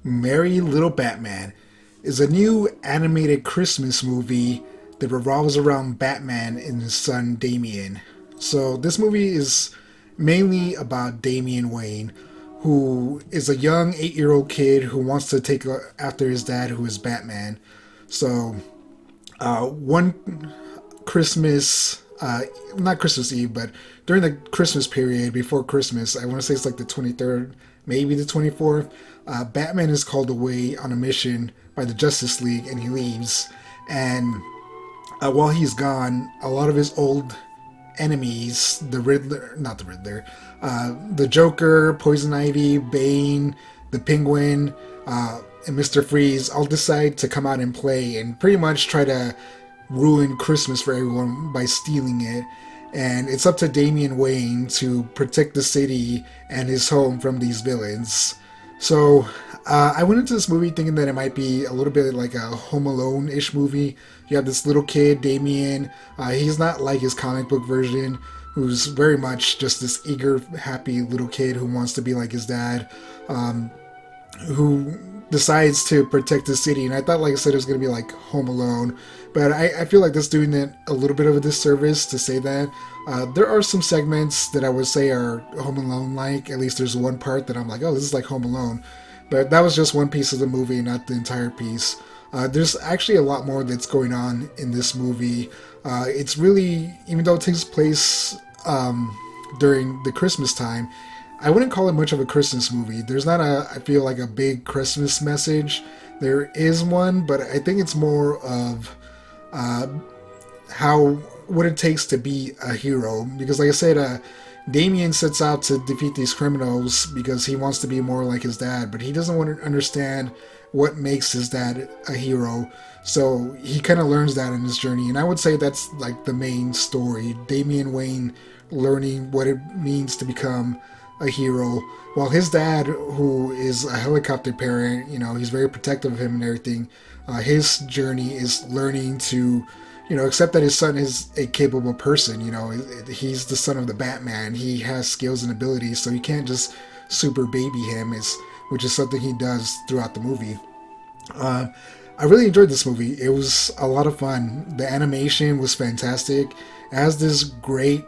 Merry Little Batman is a new animated Christmas movie that revolves around Batman and his son Damian. So, this movie is mainly about Damian Wayne, who is a young 8-year-old kid who wants to take after his dad, who is Batman. So, one Christmas, not Christmas Eve, but during the Christmas period, before Christmas, I want to say it's like the 23rd, maybe the 24th, Batman is called away on a mission by the Justice League and he leaves. And while he's gone, a lot of his old enemies, the Riddler, not the Riddler, the Joker, Poison Ivy, Bane, the Penguin, and Mr. Freeze all decide to come out and play and pretty much try to ruin Christmas for everyone by stealing it. And it's up to Damian Wayne to protect the city and his home from these villains. So I went into this movie thinking that it might be a little bit like a Home Alone-ish movie. You have this little kid, Damian. He's not like his comic book version, who's very much just this eager, happy little kid who wants to be like his dad, who decides to protect the city. And I thought, like I said, it was going to be like Home Alone. But I feel like that's doing it a little bit of a disservice to say that. There are some segments that I would say are Home Alone-like. At least there's one part that I'm like, oh, this is like Home Alone. But that was just one piece of the movie, not the entire piece. There's actually a lot more that's going on in this movie. It's really, even though it takes place during the Christmas time, I wouldn't call it much of a Christmas movie. There's not I feel like a big Christmas message. There is one, but I think it's more of what it takes to be a hero. Because like I said, Damian sets out to defeat these criminals because he wants to be more like his dad, but he doesn't want to understand what makes his dad a hero. So he kind of learns that in his journey, and I would say that's like the main story. Damian Wayne learning what it means to become a hero, while his dad, who is a helicopter parent, he's very protective of him and everything. His journey is learning to, accept that his son is a capable person. He's the son of the Batman. He has skills and abilities, so he can't just super baby him, which is something he does throughout the movie. I really enjoyed this movie. It was a lot of fun. The animation was fantastic. It has this great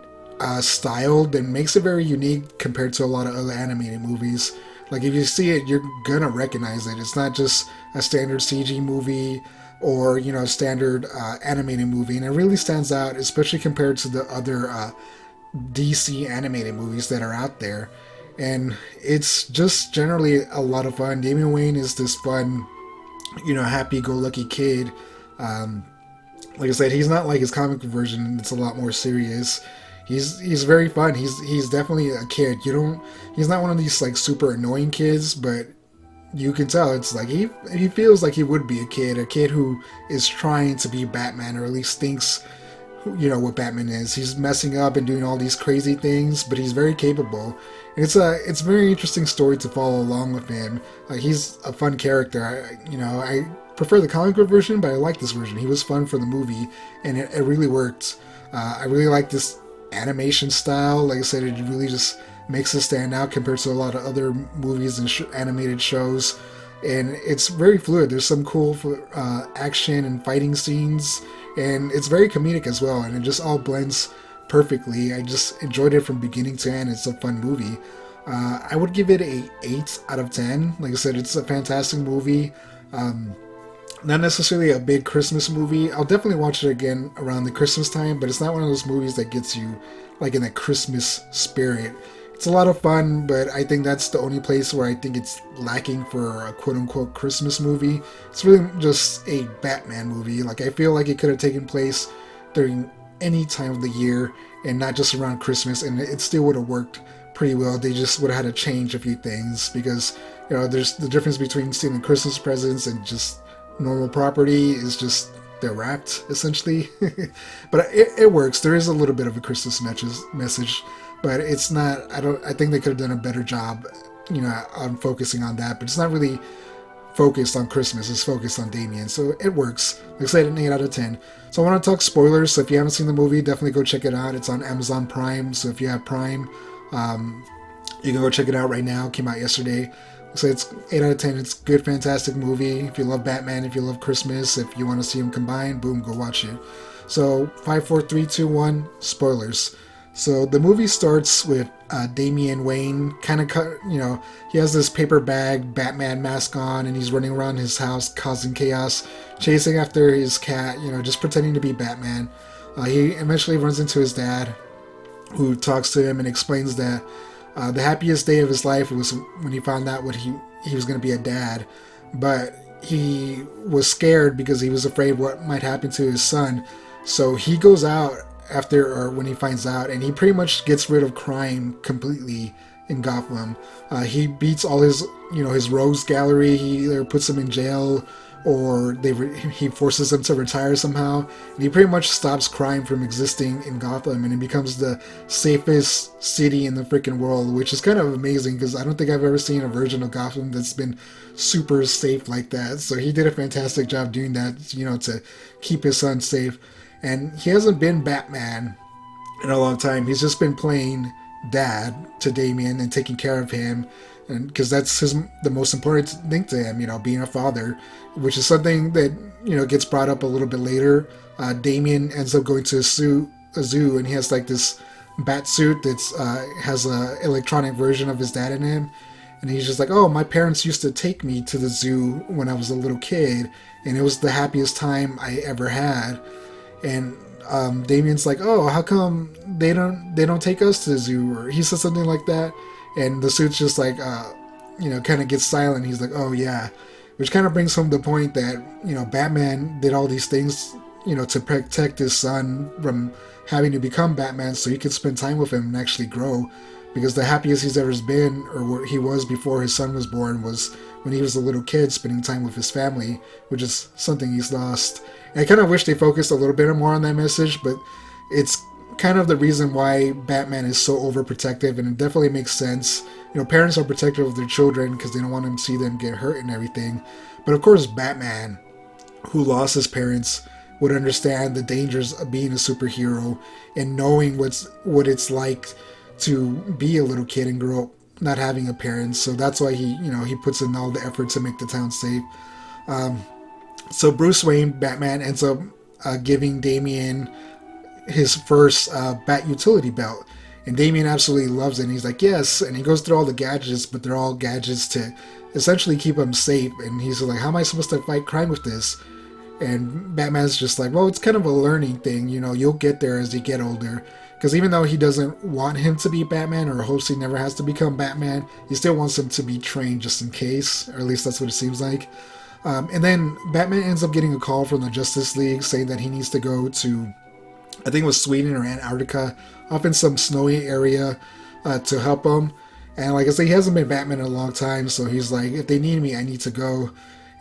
style that makes it very unique compared to a lot of other animated movies. Like, if you see it, you're gonna recognize it. It's not just a standard CG movie or, standard animated movie. And it really stands out, especially compared to the other DC animated movies that are out there. And it's just generally a lot of fun. Damian Wayne is this fun, happy-go-lucky kid. Like I said, he's not like his comic version. It's a lot more serious. He's very fun. He's definitely a kid. He's not one of these like super annoying kids, but you can tell it's like he feels like he would be a kid who is trying to be Batman, or at least thinks what Batman is. He's messing up and doing all these crazy things, but he's very capable. And it's a very interesting story to follow along with him. He's a fun character. I prefer the comic book version, but I like this version. He was fun for the movie, and it really worked. I really like this animation style. Like I said, it really just makes it stand out compared to a lot of other movies and animated shows. And it's very fluid. There's some cool action and fighting scenes, and it's very comedic as well, and it just all blends perfectly. I just enjoyed it from beginning to end. It's a fun movie. I would give it a 8 out of 10. Like I said, it's a fantastic movie. Not necessarily a big Christmas movie. I'll definitely watch it again around the Christmas time, but it's not one of those movies that gets you like in that Christmas spirit. It's a lot of fun, but I think that's the only place where I think it's lacking for a quote-unquote Christmas movie. It's really just a Batman movie. Like, I feel like it could have taken place during any time of the year and not just around Christmas, and it still would have worked pretty well. They just would have had to change a few things because, there's the difference between stealing Christmas presents and just normal property is just they're wrapped, essentially. But it works. There is a little bit of a Christmas message, but it's not, I think they could have done a better job, on focusing on that, but it's not really focused on Christmas. It's focused on Damian, so it works. Like I said, an 8 out of 10. So I want to talk spoilers, so if you haven't seen the movie, definitely go check it out. It's on Amazon Prime, so if you have Prime, You can go check it out right now. It came out yesterday. So it's 8 out of 10. It's a good, fantastic movie. If you love Batman, if you love Christmas, if you want to see them combined, boom, go watch it. So 5, 4, 3, 2, 1. Spoilers. So the movie starts with Damian Wayne, he has this paper bag Batman mask on, and he's running around his house causing chaos, chasing after his cat, just pretending to be Batman. He eventually runs into his dad, who talks to him and explains that the happiest day of his life was when he found out what he was going to be a dad, but he was scared because he was afraid what might happen to his son. So he goes out when he finds out, and he pretty much gets rid of crime completely in Gotham. He beats all his rogues gallery. He either puts them in jail or he forces them to retire somehow. And he pretty much stops crime from existing in Gotham, and it becomes the safest city in the freaking world, which is kind of amazing because I don't think I've ever seen a version of Gotham that's been super safe like that. So he did a fantastic job doing that, to keep his son safe. And he hasn't been Batman in a long time. He's just been playing dad to Damian and taking care of him, and because that's the most important thing to him, being a father, which is something that gets brought up a little bit later. Damian ends up going to a zoo, and he has like this bat suit that's has a electronic version of his dad in him, and he's just like, oh, my parents used to take me to the zoo when I was a little kid, and it was the happiest time I ever had. And Damian's like, oh, how come they don't take us to the zoo? Or he says something like that, and the suit's just like, kind of gets silent. He's like, oh yeah, which kind of brings home the point that Batman did all these things to protect his son from having to become Batman, so he could spend time with him and actually grow. Because the happiest he's ever been, or what he was before his son was born, was when he was a little kid spending time with his family, which is something he's lost. And I kind of wish they focused a little bit more on that message, but it's kind of the reason why Batman is so overprotective, and it definitely makes sense. Parents are protective of their children because they don't want them to see them get hurt and everything. But of course, Batman, who lost his parents, would understand the dangers of being a superhero and knowing what it's like to be a little kid and grow up not having a parent. So that's why he puts in all the effort to make the town safe. So Bruce Wayne, Batman, ends up giving Damian his first Bat utility belt. And Damian absolutely loves it. And he's like, yes. And he goes through all the gadgets, but they're all gadgets to essentially keep him safe. And he's like, how am I supposed to fight crime with this? And Batman's just like, well, it's kind of a learning thing. You'll get there as you get older. Because even though he doesn't want him to be Batman, or hopes he never has to become Batman, he still wants him to be trained just in case. Or at least that's what it seems like. And then Batman ends up getting a call from the Justice League saying that he needs to go to, I think it was Sweden or Antarctica, up in some snowy area to help him. And like I said, he hasn't been Batman in a long time, so he's like, if they need me, I need to go.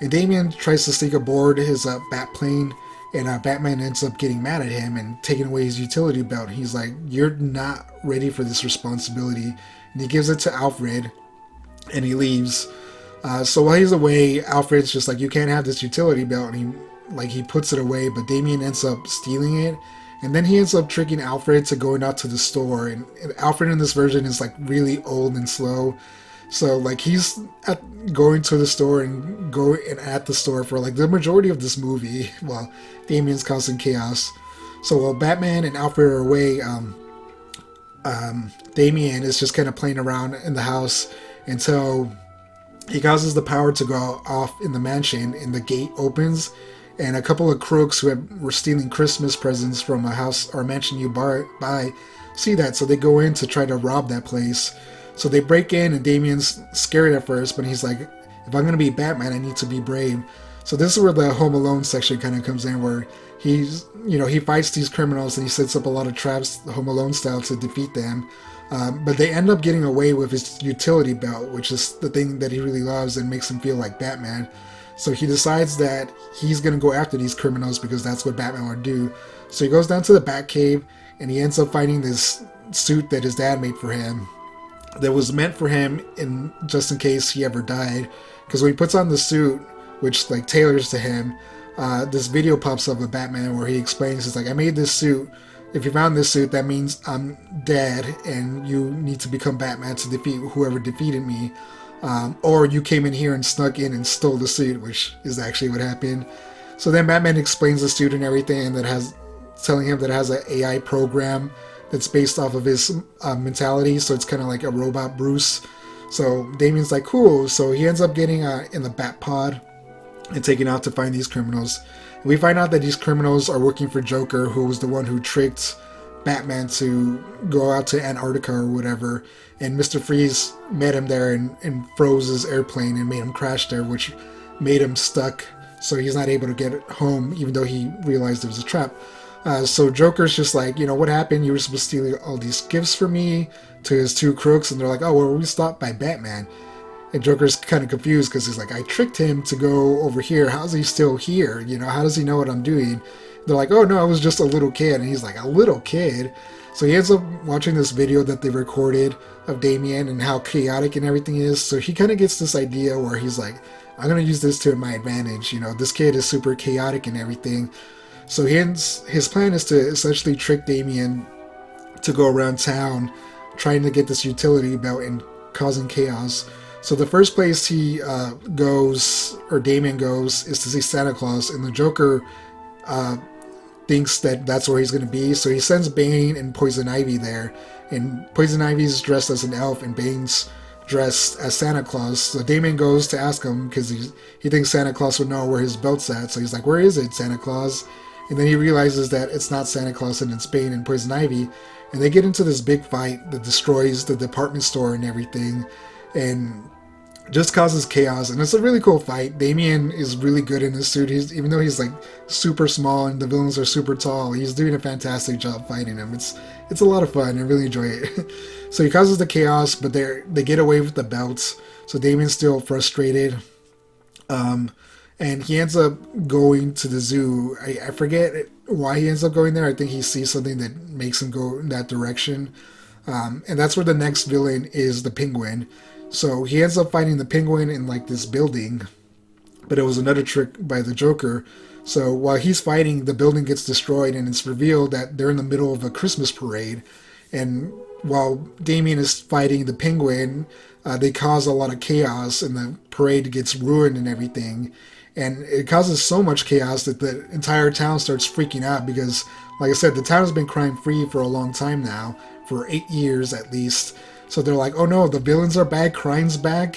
And Damian tries to sneak aboard his bat plane, and Batman ends up getting mad at him and taking away his utility belt. He's like, you're not ready for this responsibility. And he gives it to Alfred, and he leaves. So while he's away, Alfred's just like, you can't have this utility belt. And he puts it away, but Damian ends up stealing it. And then he ends up tricking Alfred to going out to the store. And Alfred in this version is like really old and slow. So like he's going to the store and at the store for like the majority of this movie while Damian's causing chaos. So while Batman and Alfred are away, Damian is just kind of playing around in the house until he causes the power to go off in the mansion, and the gate opens, and a couple of crooks who were stealing Christmas presents from a house or a mansion you buy see that, so they go in to try to rob that place. So they break in, and Damian's scared at first, but he's like, if I'm going to be Batman, I need to be brave. So this is where the Home Alone section kind of comes in, where he fights these criminals and he sets up a lot of traps, Home Alone style, to defeat them. But they end up getting away with his utility belt, which is the thing that he really loves and makes him feel like Batman. So he decides that he's going to go after these criminals because that's what Batman would do. So he goes down to the Batcave, and he ends up finding this suit that his dad made for him, that was meant for him just in case he ever died. Because when he puts on the suit, which like tailors to him, this video pops up of Batman where he explains, it's like, I made this suit if you found this suit, that means I'm dead, and you need to become Batman to defeat whoever defeated me. Or you came in here and snuck in and stole the suit, which is actually what happened. So then Batman explains the suit and everything, and that has telling him that it has an AI program that's based off of his mentality. So it's kind of like a robot Bruce. So Damian's like, cool. So he ends up getting in the Bat Pod and taken out to find these criminals. And we find out that these criminals are working for Joker, who was the one who tricked Batman to go out to Antarctica or whatever. And Mr. Freeze met him there and froze his airplane and made him crash there, which made him stuck. So he's not able to get home, even though he realized it was a trap. So Joker's just like, what happened? You were supposed to steal all these gifts from me, to his two crooks. And they're like, oh, well, we stopped by Batman. And Joker's kind of confused because he's like, I tricked him to go over here. How's he still here? How does he know what I'm doing? They're like, oh, no, I was just a little kid. And he's like, a little kid? So he ends up watching this video that they recorded of Damian and how chaotic and everything is. So he kind of gets this idea where he's like, I'm going to use this to my advantage. This kid is super chaotic and everything. So his plan is to essentially trick Damian to go around town trying to get this utility belt and causing chaos. So the first place he Damian goes, is to see Santa Claus, and the Joker thinks that that's where he's going to be. So he sends Bane and Poison Ivy there, and Poison Ivy's dressed as an elf and Bane's dressed as Santa Claus. So Damian goes to ask him because he thinks Santa Claus would know where his belt's at. So he's like, where is it, Santa Claus? And then he realizes that it's not Santa Claus and it's Bane and Poison Ivy. And they get into this big fight that destroys the department store and everything, and just causes chaos. And it's a really cool fight. Damian is really good in this suit. Even though he's like super small and the villains are super tall, he's doing a fantastic job fighting them. It's a lot of fun. I really enjoy it. So he causes the chaos, but they get away with the belts. So Damian's still frustrated. And he ends up going to the zoo. I forget why he ends up going there. I think he sees something that makes him go in that direction. And that's where the next villain is, the Penguin. So he ends up fighting the Penguin in like this building. But it was another trick by the Joker. So while he's fighting, the building gets destroyed, and it's revealed that they're in the middle of a Christmas parade. And while Damian is fighting the Penguin, they cause a lot of chaos, and the parade gets ruined and everything. And it causes so much chaos that the entire town starts freaking out because, like I said, the town has been crime-free for a long time now, for 8 years at least. So they're like, oh no, the villains are back, crime's back.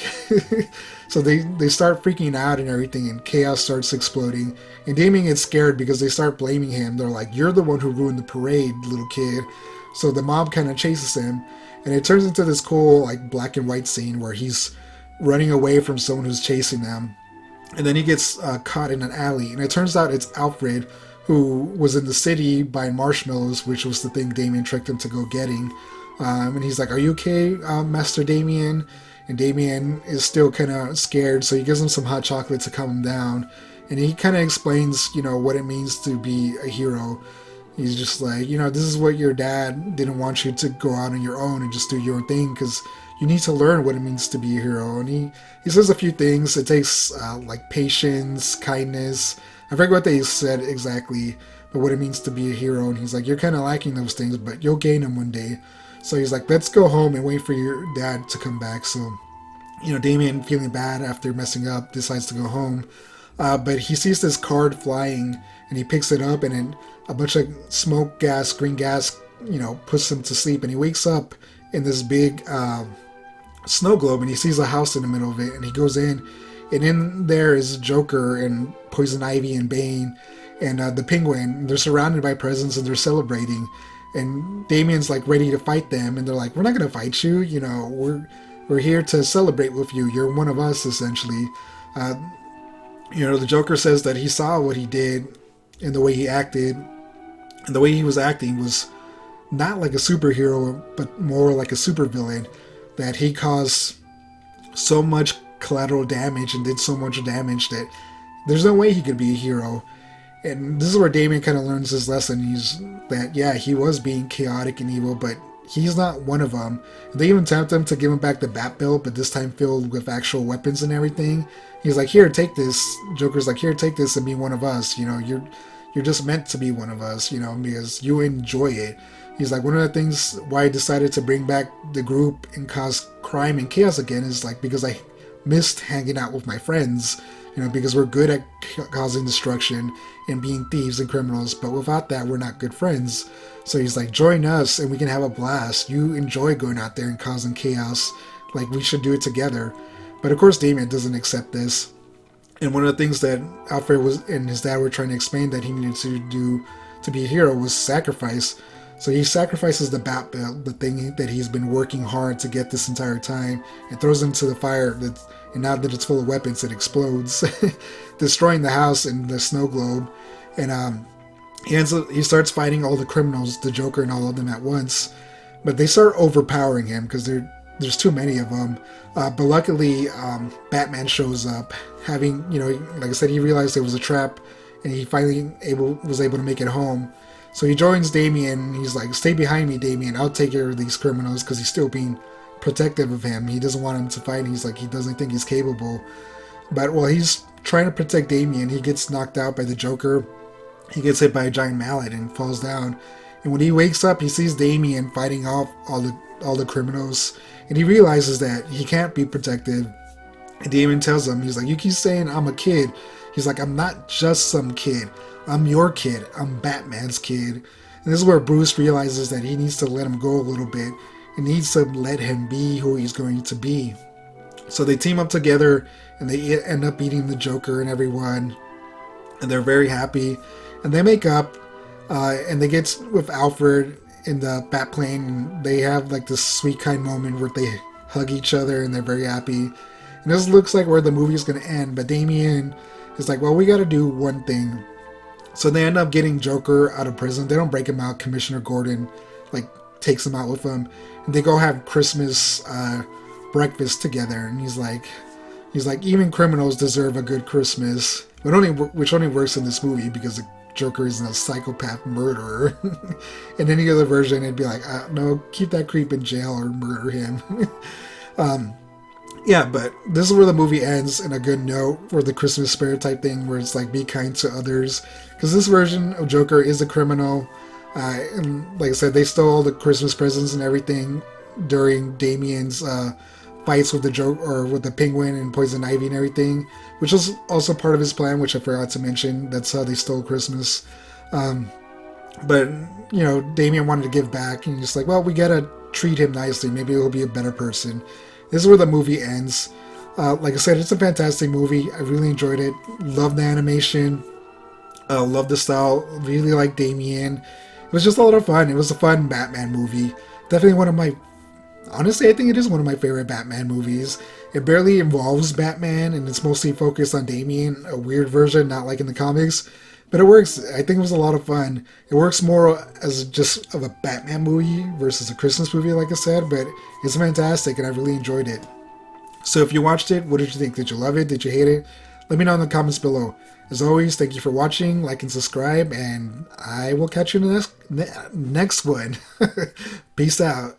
So they start freaking out and everything, and chaos starts exploding. And Damian gets scared because they start blaming him. They're like, you're the one who ruined the parade, little kid. So the mob kind of chases him, and it turns into this cool like black and white scene where he's running away from someone who's chasing them. And then he gets caught in an alley, and it turns out it's Alfred, who was in the city buying marshmallows, which was the thing Damian tricked him to go getting. And he's like, are you okay, Master Damian? And Damian is still kind of scared, so he gives him some hot chocolate to calm him down. And he kind of explains, what it means to be a hero. He's just like, this is what your dad didn't want you to go out on your own and just do your own thing, because you need to learn what it means to be a hero. And he says a few things. It takes like patience, kindness. I forget what they said exactly, but what it means to be a hero. And he's like, you're kind of lacking those things, but you'll gain them one day. So he's like, let's go home and wait for your dad to come back. So, Damian, feeling bad after messing up, decides to go home. But he sees this card flying, and he picks it up, and then a bunch of smoke gas, green gas, puts him to sleep. And he wakes up in this big snow globe, and he sees a house in the middle of it, and he goes in, and in there is Joker and Poison Ivy and Bane and the Penguin. They're surrounded by presents, and they're celebrating. And Damian's like ready to fight them, and they're like, we're not going to fight you, we're here to celebrate with you. You're one of us, essentially. The Joker says that he saw what he did and the way he acted, and the way he was acting was not like a superhero, but more like a supervillain, that he caused so much collateral damage and did so much damage that there's no way he could be a hero. And this is where Damian kind of learns his lesson. He was being chaotic and evil, but he's not one of them. They even tempt him to give him back the bat belt, but this time filled with actual weapons and everything. He's like, here, take this. Joker's like, here, take this and be one of us. You're you're just meant to be one of us, you know, because you enjoy it. He's like, one of the things why I decided to bring back the group and cause crime and chaos again is like because I missed hanging out with my friends, you know, because we're good at causing destruction and being thieves and criminals, but without that, we're not good friends. So he's like, join us and we can have a blast. You enjoy going out there and causing chaos. Like, we should do it together. But of course, Damian doesn't accept this. And one of the things that Alfred was and his dad were trying to explain that he needed to do to be a hero was sacrifice. So he sacrifices the bat belt, the thing that he's been working hard to get this entire time, and throws it into the fire. And now that it's full of weapons, it explodes, destroying the house and the snow globe. And he starts fighting all the criminals, the Joker and all of them at once. But they start overpowering him because there's too many of them. But luckily, Batman shows up, having, you know, like I said, he realized it was a trap, and he finally was able to make it home. So he joins Damian. He's like, stay behind me, Damian. I'll take care of these criminals, because he's still being protective of him. He doesn't want him to fight. He's like, he doesn't think he's capable. But while he's trying to protect Damian, he gets knocked out by the Joker. He gets hit by a giant mallet and falls down. And when he wakes up, he sees Damian fighting off all the criminals. And he realizes that he can't be protective. And Damian tells him, he's like, you keep saying I'm a kid. He's like, I'm not just some kid. I'm your kid. I'm Batman's kid. And this is where Bruce realizes that he needs to let him go a little bit. And needs to let him be who he's going to be. So they team up together, and they end up beating the Joker and everyone. And they're very happy. And they make up, and they get with Alfred in the Batplane. And they have like this sweet, kind moment where they hug each other, and they're very happy. And this looks like where the movie's going to end. But Damian is like, well, we got to do one thing. So they end up getting Joker out of prison. They don't break him out. Commissioner Gordon like takes him out with him, and they go have Christmas breakfast together. And he's like, even criminals deserve a good Christmas, but which only works in this movie because the Joker isn't a psychopath murderer. In any other version, it'd be like, no, keep that creep in jail or murder him. Yeah, but this is where the movie ends in a good note, where the Christmas spirit type thing, where it's like, be kind to others. Because this version of Joker is a criminal. And like I said, they stole all the Christmas presents and everything during Damian's fights with the Joker, or with the Penguin and Poison Ivy and everything, which was also part of his plan, which I forgot to mention. That's how they stole Christmas. But, you know, Damian wanted to give back, and he's just like, well, we gotta treat him nicely. Maybe he'll be a better person. This is where the movie ends. Like I said, it's a fantastic movie. I really enjoyed it. Loved the animation. Loved the style. Really liked Damian. It was just a lot of fun. It was a fun Batman movie. Definitely one of my... Honestly, I think it is one of my favorite Batman movies. It barely involves Batman, and it's mostly focused on Damian. A weird version, not like in the comics. But it works. I think it was a lot of fun. It works more as just of a Batman movie versus a Christmas movie, like I said, but it's fantastic, and I really enjoyed it. So if you watched it, what did you think? Did you love it? Did you hate it? Let me know in the comments below. As always, thank you for watching, like and subscribe, and I will catch you in the next one. Peace out.